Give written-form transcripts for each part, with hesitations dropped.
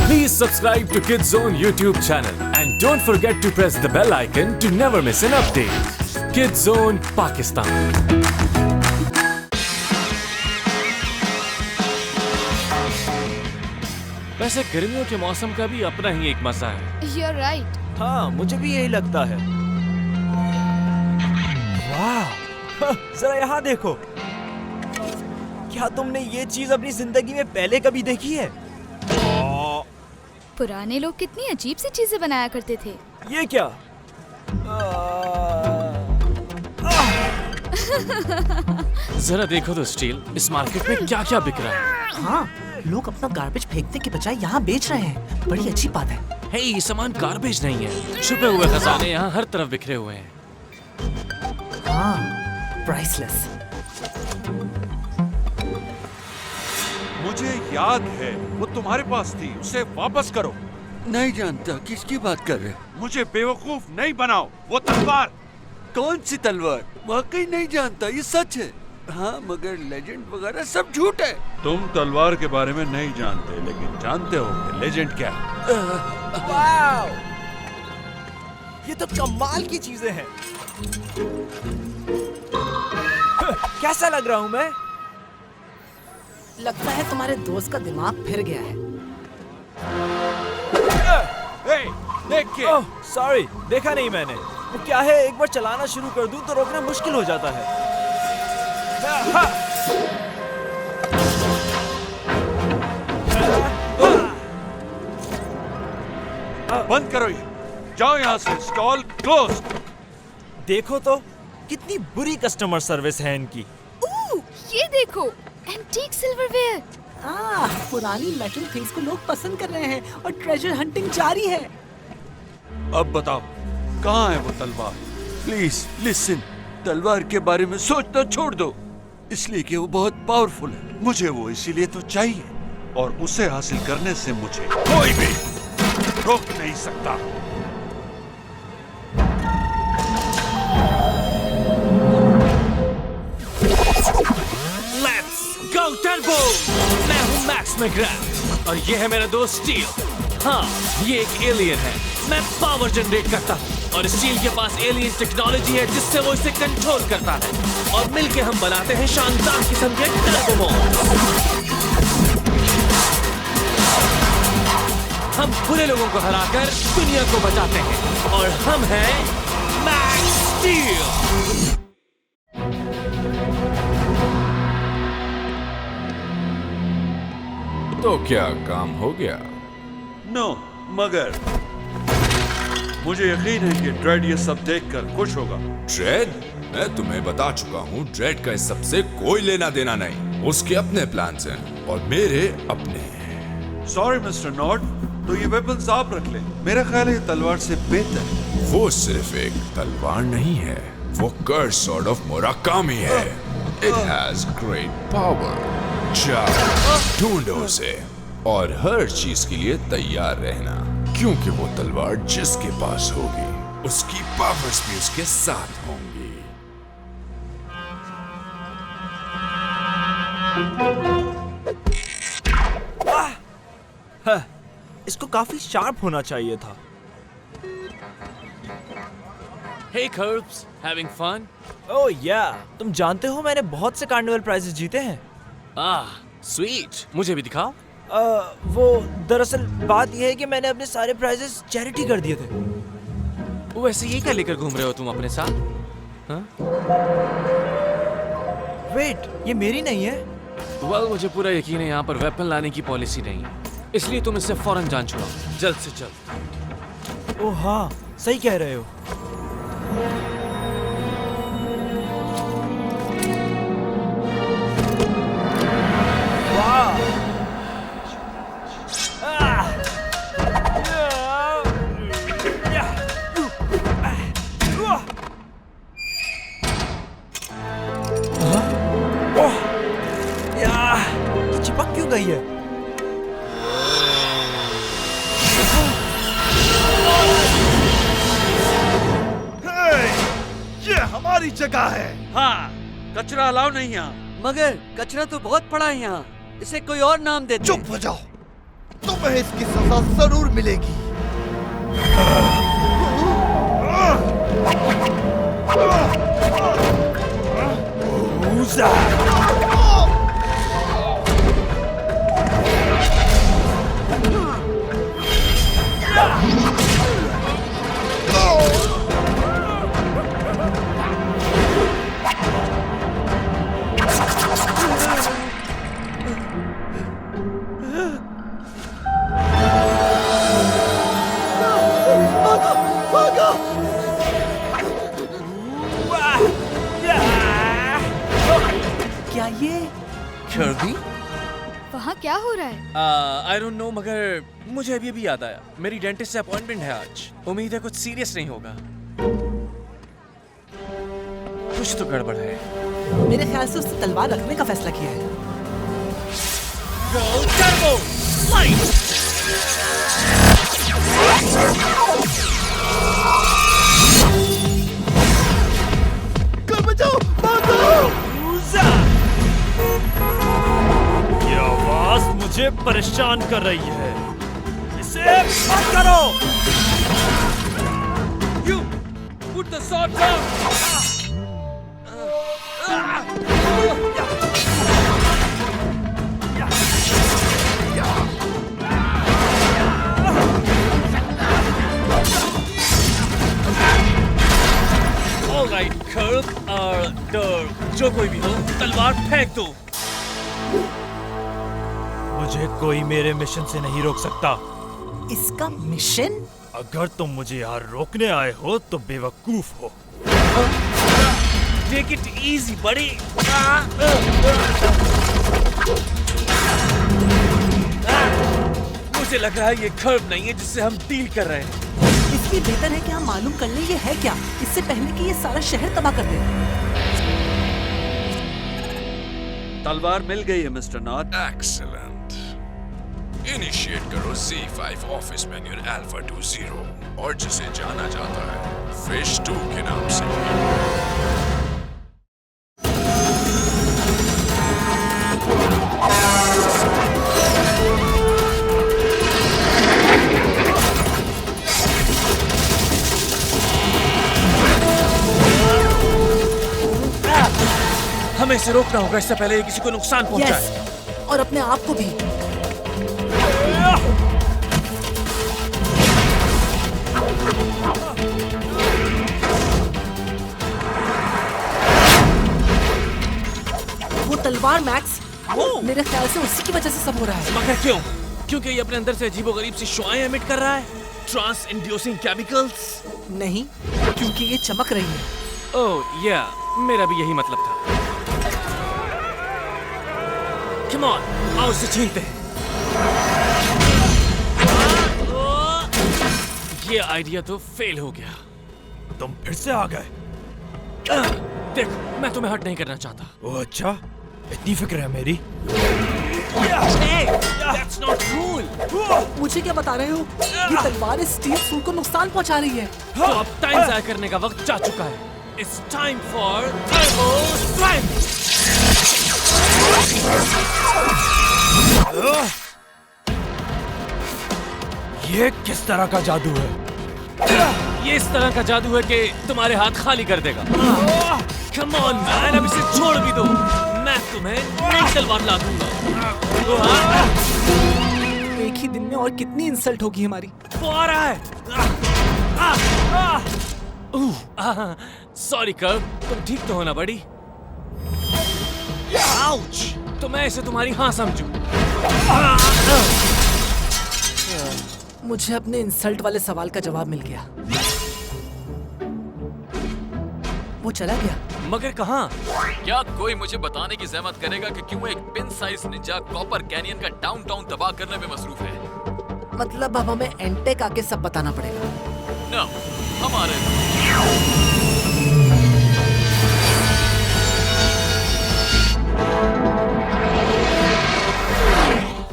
Please subscribe to Kids Zone YouTube channel and don't forget to press the bell icon to never miss an update. Kids Zone Pakistan. वैसे गर्मियों के मौसम का भी अपना ही एक मजा है। You're right. हाँ, मुझे भी यही लगता है। वाह, जरा यहाँ देखो। क्या तुमने ये चीज अपनी जिंदगी में पहले कभी देखी है? पुराने लोग कितनी अजीब सी चीजें बनाया करते थे। ये क्या? जरा देखो तो स्टील, इस मार्केट में क्या क्या बिक रहा है। हाँ, लोग अपना गार्बेज फेंकने के बजाय यहाँ बेच रहे हैं। बड़ी अच्छी बात है। हे, ये सामान गार्बेज नहीं है। छुपे हुए खजाने यहाँ हर तरफ बिखरे हुए हैं। हाँ, प्राइसलेस। मुझे याद है वो तुम्हारे पास थी, उसे वापस करो। नहीं जानता किसकी बात कर रहे हो। मुझे बेवकूफ नहीं बनाओ। वो तलवार। कौन सी तलवार? वाकई नहीं जानता, ये सच है। हाँ, मगर लेजेंड वगैरह सब झूठ है। तुम तलवार के बारे में नहीं जानते, लेकिन जानते हो कि लेजेंड क्या है। वाव! ये तो कमाल की चीजें हैं। कैसा लग रहा हूँ मैं? लगता है तुम्हारे दोस्त का दिमाग फिर गया है। देख के। ओह, सॉरी, देखा नहीं मैंने। वो क्या है, एक बार चलाना शुरू कर दूं तो रोकना मुश्किल हो जाता है। बंद करो ये। जाओ यहाँ से। Stall close. देखो तो कितनी बुरी कस्टमर सर्विस है इनकी। ये देखो, एंटीक सिल्वरवेयर। पुरानी लेजेंड थिंग्स को लोग पसंद कर रहे हैं और ट्रेजर हंटिंग जारी है। अब बताओ, कहाँ है वो तलवार? प्लीज लिसन, तलवार के बारे में सोचना छोड़ दो, इसलिए कि वो बहुत पावरफुल है। मुझे वो इसीलिए तो चाहिए, और उसे हासिल करने से मुझे कोई भी रोक नहीं सकता। Let's go turbo! मैं हूँ मैक्स मैकग्रैथ और ये है मेरा दोस्त स्टील। हाँ, ये एक एलियन है। मैं पावर जनरेट करता हूँ और स्टील के पास एलियन टेक्नोलॉजी है जिससे वो इसे कंट्रोल करता है, और मिलके हम बनाते हैं शानदार किस्म के टर्बो मॉन्स्टर्स। हम बुरे लोगों को हराकर दुनिया को बचाते हैं, और हम हैं मैक्स स्टील। तो क्या काम हो गया? नो, मगर मुझे यकीन है कि ड्रेड ये सब देखकर खुश होगा। ड्रेड? मैं तुम्हें बता चुका हूँ, ड्रेड का इस सबसे कोई लेना देना नहीं। उसके अपने प्लान्स हैं और मेरे अपने। सॉरी मिस्टर नॉट, तो ये वेपन्स आप रख लें। मेरा ख्याल है ये तलवार से बेहतर है। वो सिर्फ एक तलवार नहीं है, वो कर्स सॉर्ड ऑफ मुराकामी है। It has great power. जाओ, ढूंढो उसे और हर चीज के लिए तैयार रहना, क्योंकि वो तलवार जिसके पास होगी उसकी पावर्स भी उसके साथ होंगी। इसको काफी शार्प होना चाहिए था। Hey Curbs, having fun? ओह या, तुम जानते हो मैंने बहुत से कार्निवल प्राइजेस जीते हैं। स्वीट। मुझे भी दिखाओ। वो दरअसल बात यह है कि मैंने अपने सारे प्राइजेस चैरिटी कर दिए थे। वैसे ये क्या लेकर घूम रहे हो तुम अपने साथ? हाँ? वेट, ये मेरी नहीं है। Well, मुझे पूरा यकीन है यहाँ पर वेपन लाने की पॉलिसी नहीं है, इसलिए तुम इससे फौरन जान छुड़ाओ, जल्द से जल्द। ओह हाँ, सही कह रहे हो। चिपक क्यों गई है? ये हमारी जगह है। हाँ, कचरा अलाउ नहीं यहाँ। मगर कचरा तो बहुत पड़ा है यहाँ, इसे कोई और नाम देते। चुप हो जाओ। तुम्हें इसकी सजा जरूर मिलेगी। क्या ये कर्बी? वहाँ क्या हो रहा है? आई डोंट नो, मगर मुझे अभी अभी याद आया, मेरी डेंटिस्ट से अपॉइंटमेंट है आज। उम्मीद है कुछ सीरियस नहीं होगा। कुछ तो गड़बड़ है। मेरे ख्याल से उसने तलवार रखने का फैसला किया है। Go Turbo Light! ये आवाज मुझे परेशान कर रही है। इसे बंद करो। You put the sword down! Alright, Kirk और Dirk, जो कोई भी हो, तलवार फेंक दो। मुझे कोई मेरे मिशन से नहीं रोक सकता। इसका मिशन? अगर तुम मुझे यहाँ रोकने आए हो तो बेवकूफ हो। Take it easy, buddy. मुझे लग रहा है ये कर्व नहीं है जिससे हम डील कर रहे हैं। इसलिए बेहतर है कि हम मालूम कर लें ये है क्या, इससे पहले कि ये सारा शहर तबाह कर दे। तलवार मिल गई है मिस्टर नॉट। एक्सीलेंट। इनिशिएट करो Z5 ऑफिस मैन्यूअल अल्फा 20 और जिसे जाना जाता है फिश 2 के नाम से। हमें इसे रोकना होगा इससे पहले ये किसी को नुकसान पहुंचाए। Yes, और अपने आप को भी। वो तलवार मैक्स, मेरे ख्याल से उसी की वजह से सब हो रहा है। मगर क्यों? क्योंकि ये अपने अंदर से अजीबोगरीब सी शुआएं एमिट कर रहा है? Trans inducing chemicals? नहीं, क्योंकि ये चमक रही है। ओह या, मेरा भी यही मतलब था। Come on, आओ इसे छीनते हैं। ये आइडिया तो फेल हो गया। तुम फिर से आ गए। देखो, मैं तुम्हें हर्ट नहीं करना चाहता। ओह अच्छा, इतनी फिक्र है मेरी। Hey, that's not cool. मुझे क्या बता रहे हो? ये तलवार इस स्टील सूट को नुकसान पहुंचा रही है। तो अब टाइम जाया करने का वक्त जा चुका है। It's time for Turbo Strike. ये किस तरह का जादू है? ये इस तरह का जादू है कि तुम्हारे हाथ खाली कर देगा। Come on man, अब इसे छोड़ भी दो। मैं तुम्हें नई तलवार ला दूंगा। एक ही दिन में और कितनी इंसल्ट होगी हमारी। वो आ रहा है। सॉरी कर्व, तुम ठीक तो हो ना बड़ी? आउच! तो मैं इसे तुम्हारी हाँ समझूं। मुझे अपने इंसल्ट वाले सवाल का जवाब मिल गया। वो चला गया। मगर कहाँ? क्या कोई मुझे बताने की जहमत करेगा कि क्यों एक pin size Ninja copper canyon का डाउनटाउन तबाह करने में मसरूफ है? मतलब अब हमें एंटेक आके सब बताना पड़ेगा। न, हमारे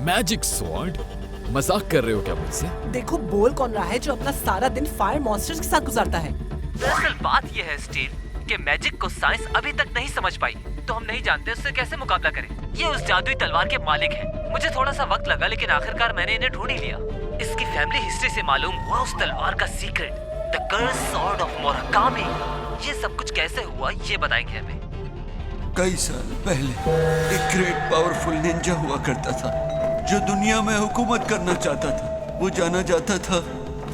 मैजिक स्वॉर्ड? मजाक कर रहे हो क्या मुझसे? देखो बोल कौन रहा है जो अपना सारा दिन फायर मॉन्स्टर्स के साथ गुजारता है। दरअसल बात यह है स्टील कि मैजिक को साइंस अभी तक नहीं समझ पाई, तो हम नहीं जानते उससे कैसे मुकाबला करें। ये उस जादुई तलवार के मालिक हैं, मुझे थोड़ा सा वक्त लगा, लेकिन आखिरकार मैंने इन्हें ढूंढ ही लिया। इसकी फैमिली हिस्ट्री से मालूम हुआ उस तलवार का secret, the curse sword of Murakami. ये सब कुछ कैसे हुआ ये बताएंगे हमें। कई साल पहले एक ग्रेट पावरफुल निंजा हुआ करता था जो दुनिया में हुकूमत करना चाहता था। वो जाना जाता था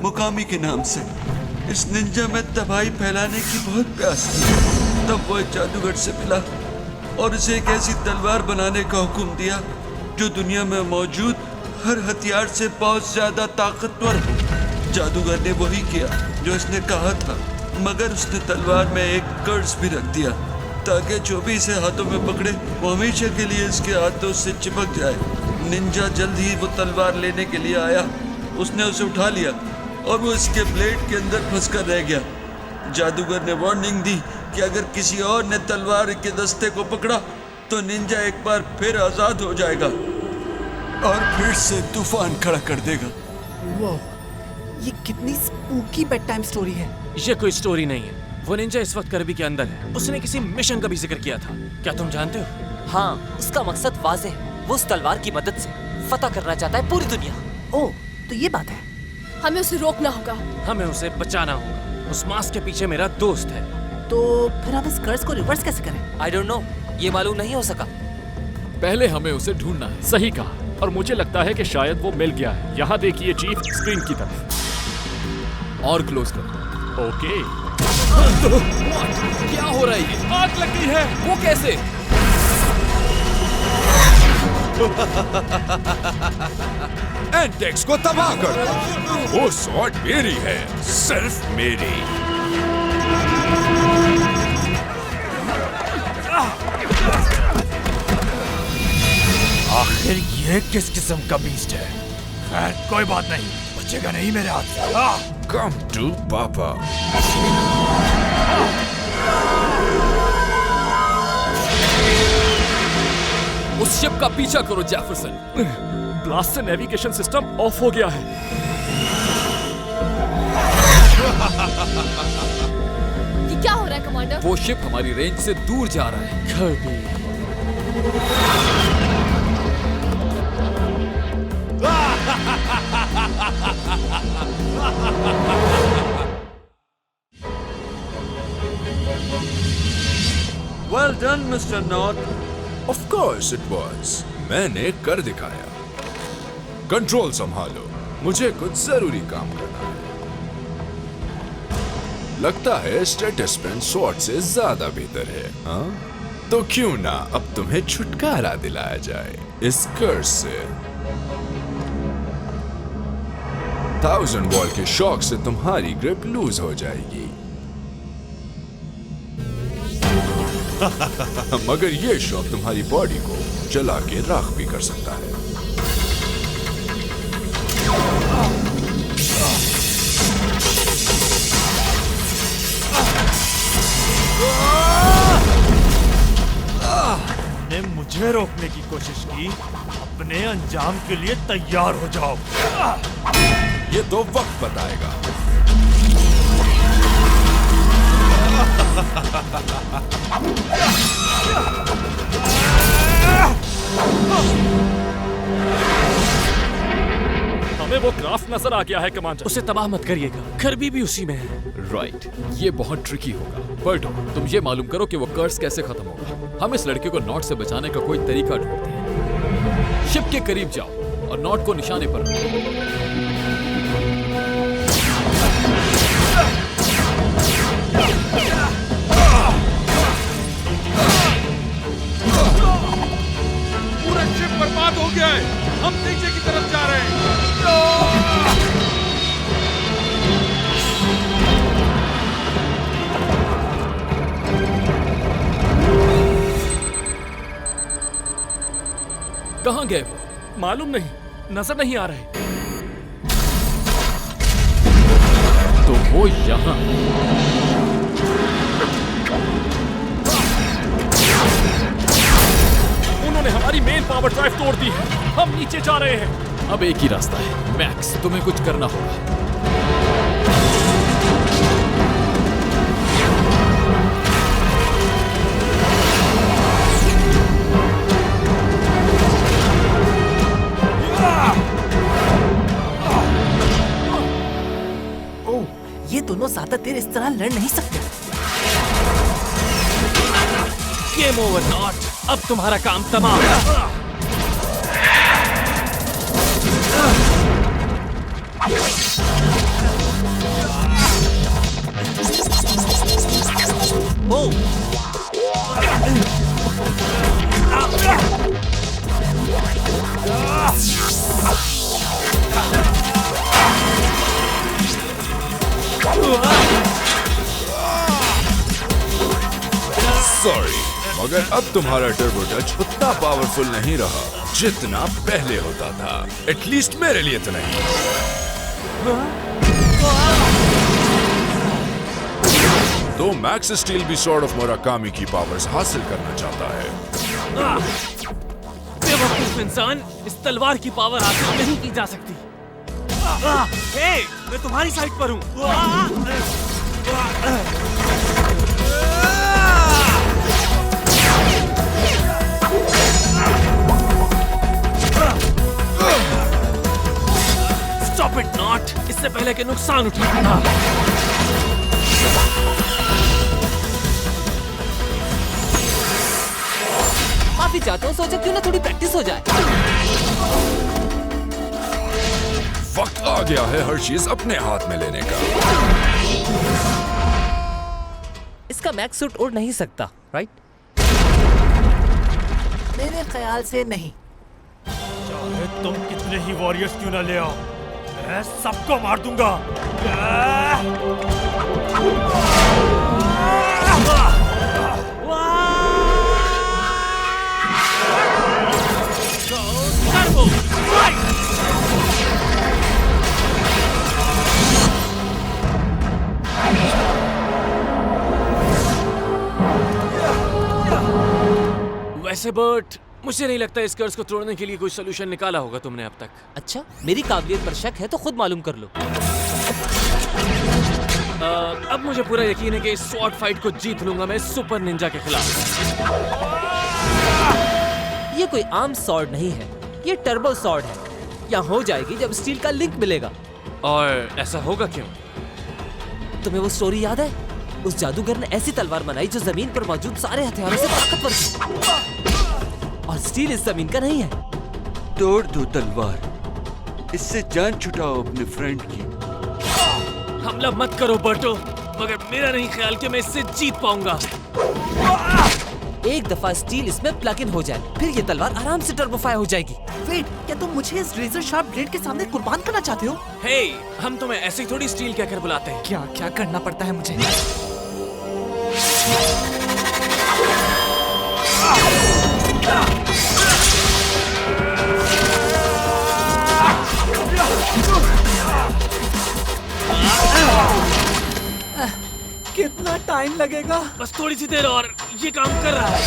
मुकामी के नाम से। इस निंजा में तबाही फैलाने की बहुत प्यास थी। तब वो एक जादूगर से मिला और उसे एक ऐसी तलवार बनाने का हुक्म दिया जो दुनिया में मौजूद हर हथियार से बहुत ज्यादा ताकतवर हो। जादूगर ने वही किया जो उसने कहा था, मगर उसने तलवार में एक कर्स भी रख दिया ताकि जो भी इसे हाथों में पकड़े वो हमेशा के लिए इसके हाथों से चिपक जाए। निंजा जल्द ही वो तलवार लेने के लिए आया। उसने उसे उठा लिया और वो इसके ब्लेड के अंदर फंसकर रह गया। जादूगर ने वार्निंग दी कि अगर किसी और ने तलवार के दस्ते को पकड़ा तो निंजा एक बार फिर आजाद हो जाएगा और फिर से तूफान खड़ा कर देगा। वो ये कितनी स्पूकी बेड टाइम स्टोरी है। ये कोई स्टोरी नहीं है। वो निंजा इस वक्त करबी के अंदर है। उसने किसी मिशन का भी जिक्र किया था। क्या तुम जानते हो? हाँ, उसका मकसद वाज़ेह है। वो उस तलवार की मदद से फतह करना चाहता है पूरी दुनिया। ओह, तो ये बात है। हमें उसे रोकना होगा। हमें उसे बचाना होगा। उस मास्क के पीछे मेरा दोस्त है। तो फिर हम इस कर्स को रिवर्स कैसे करें? आई डोंट नो, ये मालूम नहीं हो सका। पहले हमें उसे ढूंढना है। सही कहा, और मुझे लगता है कि शायद वो मिल गया है। यहाँ देखिए चीफ, स्क्रीन की तरफ। और क्लोज करो। ओके। क्या हो रहा है ये? आग लग गई है। वो कैसे? एंटेक्स को तबाह कर दो। वो स्वॉर्ड मेरी है, सिर्फ मेरी। आखिर ये किस किस्म का बीस्ट है? खैर कोई बात नहीं, बचेगा नहीं मेरे हाथ से। कम टू पापा। उस शिप का पीछा करो जेफरसन। ब्लास्ट से नेविगेशन सिस्टम ऑफ हो गया है। ये क्या हो रहा है कमांडर? वो शिप हमारी रेंज से दूर जा रहा है। करबी। Well done, Mr. North. Of course it was. मैंने कर दिखाया। कंट्रोल संभालो, मुझे कुछ जरूरी काम करना है। लगता है स्टेटस पेन स्वॉर्ड से ज्यादा बेहतर है, हाँ? तो क्यों ना अब तुम्हें छुटकारा दिलाया जाए इस कर्स से। 1000 वॉल्ट के शॉक से तुम्हारी ग्रिप लूज हो जाएगी। मगर ये शॉक तुम्हारी बॉडी को जला के राख भी कर सकता है। ने मुझे रोकने की कोशिश की, अपने अंजाम के लिए तैयार हो जाओ। ये तो वक्त बताएगा। हमें वो क्राफ्ट नजर आ गया है कमांडर। उसे तबाह मत करिएगा, करबी भी उसी में है। राइट, ये बहुत ट्रिकी होगा। बर्टो, तुम ये मालूम करो कि वो कर्स कैसे खत्म होगा। हम इस लड़के को नॉट से बचाने का कोई तरीका ढूंढते हैं। शिप के करीब जाओ और नॉट को निशाने पर रखो। पूरा शिप बर्बाद हो गया है। हम नीचे की तरफ जा रहे हैं। कहाँ गए वो? मालूम नहीं, नजर नहीं आ रहे। तो वो यहाँ। उन्होंने हमारी मेन पावर ड्राइव तोड़ दी है। हम नीचे जा रहे हैं। अब एक ही रास्ता है मैक्स, तुम्हें कुछ करना होगा। दोनों ज्यादा देर इस तरह लड़ नहीं सकते। गेम ओवर नॉट, अब तुम्हारा काम तमाम। सॉरी, मगर अब तुम्हारा टर्बो टच उतना पावरफुल नहीं रहा जितना पहले होता था। एटलीस्ट मेरे लिए तो नहीं। तो मैक्स स्टील भी सॉर्ड ऑफ मुराकामी की पावर्स हासिल करना चाहता है। बेवकूफ इंसान, इस तलवार की पावर हासिल नहीं की जा सकती। हे, मैं तुम्हारी साइड पर हूँ। Stop it, not! इससे पहले के नुकसान उठाना। माफी चाहता हूँ, सोचा क्यों ना थोड़ी प्रैक्टिस हो जाए। वक्त आ गया है हर चीज अपने हाथ में लेने का। इसका मैक्स सूट उड़ नहीं सकता, राइट? मेरे ख्याल से नहीं। चाहे तुम कितने ही वॉरियर्स क्यों ना ले आओ, मैं सबको मार दूंगा। वैसे बट मुझे नहीं लगता इस कर्ज को तोड़ने के लिए कोई सोल्यूशन निकाला होगा तुमने अब तक। अच्छा, मेरी काबिलियत पर शक है तो खुद मालूम कर लो। अब मुझे पूरा यकीन है कि इस स्वॉर्ड फाइट को जीत लूंगा मैं सुपर निंजा के खिलाफ। ये कोई आम सॉर्ड नहीं है, ये टर्बो सॉर्ड है। यहाँ हो जाएगी जब स्टील का लिंक मिलेगा। और ऐसा होगा क्यों? तुम्हें वो स्टोरी याद है? उस जादूगर ने ऐसी तलवार बनाई जो जमीन पर मौजूद सारे हथियारों से ताकतवर थी। और स्टील इस जमीन का नहीं है। तोड़ दो तलवार, इससे जान छुटाओ अपने फ्रेंड की। हमला मत करो बर्टो, मगर मेरा नहीं ख्याल कि मैं इससे जीत पाऊंगा। एक दफा स्टील इसमें प्लग इन हो जाए, फिर ये तलवार आराम से टर्बोफाई हो जाएगी। वेट, क्या तुम मुझे इस रेजर शार्प ब्लेड के सामने कुर्बान करना चाहते हो? हे, हम तुम्हें ऐसे ही थोड़ी स्टील कहकर बुलाते हैं। क्या क्या करना पड़ता है मुझे? कितना टाइम लगेगा? बस थोड़ी सी देर और, ये काम कर रहा है।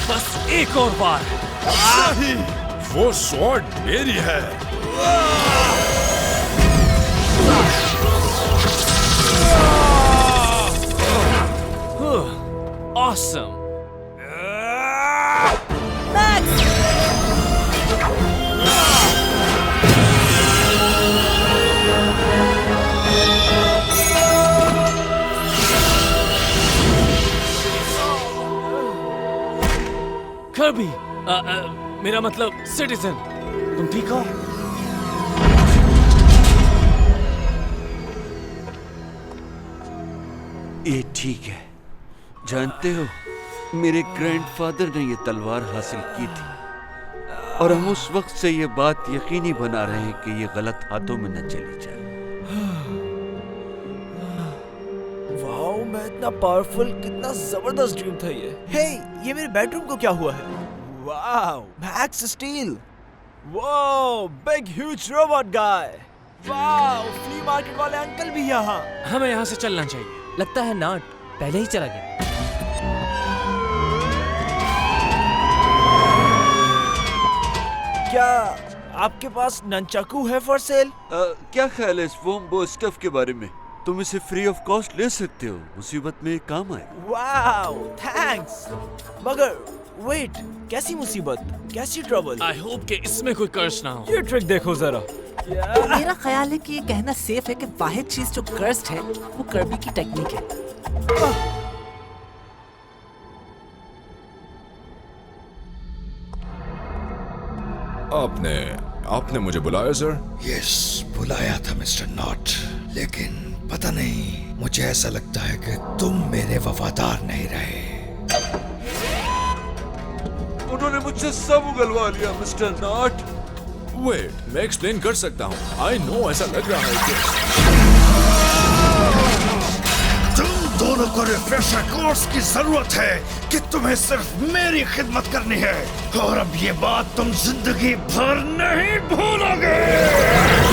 बस एक और बार। वो स्वॉर्ड मेरी है। Awesome. Kirby, मेरा मतलब सिटीजन, तुम ठीक हो? ये ठीक है। जानते हो, मेरे ग्रैंडफादर ने ये तलवार हासिल की थी और हम उस वक्त से ये बात यकीनी बना रहे हैं कि ये गलत हाथों में न चली जाए। वाओ, मैं इतना पावरफुल, कितना जबरदस्त ड्रीम था ये। हे, ये मेरे बेडरूम को क्या हुआ है? Wow, Max Steel. Wow, big huge robot guy. Wow, flea market वाले अंकल भी यहाँ। हमें यहाँ से चलना चाहिए। लगता है नाट पहले ही चला गया। क्या आपके पास ननचाकू है फॉर सेल? क्या ख्याल है इस वोम्बो स्टफ के बारे में? तुम इसे फ्री ऑफ कॉस्ट ले सकते हो, मुसीबत में काम आए। Wow, thanks. मगर वेट, कैसी मुसीबत, कैसी ट्रबल? आई होप कि इसमें कोई कर्स ना हो। ये ट्रिक देखो जरा। मेरा ख्याल है कि ये कहना सेफ है कि वाहिद चीज जो कर्स्ड है वो कर्बी की टेक्निक है। आपने मुझे बुलाया सर? यस, बुलाया था मिस्टर नॉट, लेकिन पता नहीं, मुझे ऐसा लगता है कि तुम मेरे वफादार नहीं रहे। उन्होंने मुझसे सब उगलवा लिया मिस्टर नॉट। वेट, मैं एक्सप्लेन कर सकता हूँ। आई नो, ऐसा लग रहा है कि तुम दोनों को रिफ्रेशर कोर्स की जरूरत है कि तुम्हें सिर्फ मेरी खिदमत करनी है, और अब ये बात तुम जिंदगी भर नहीं भूलोगे।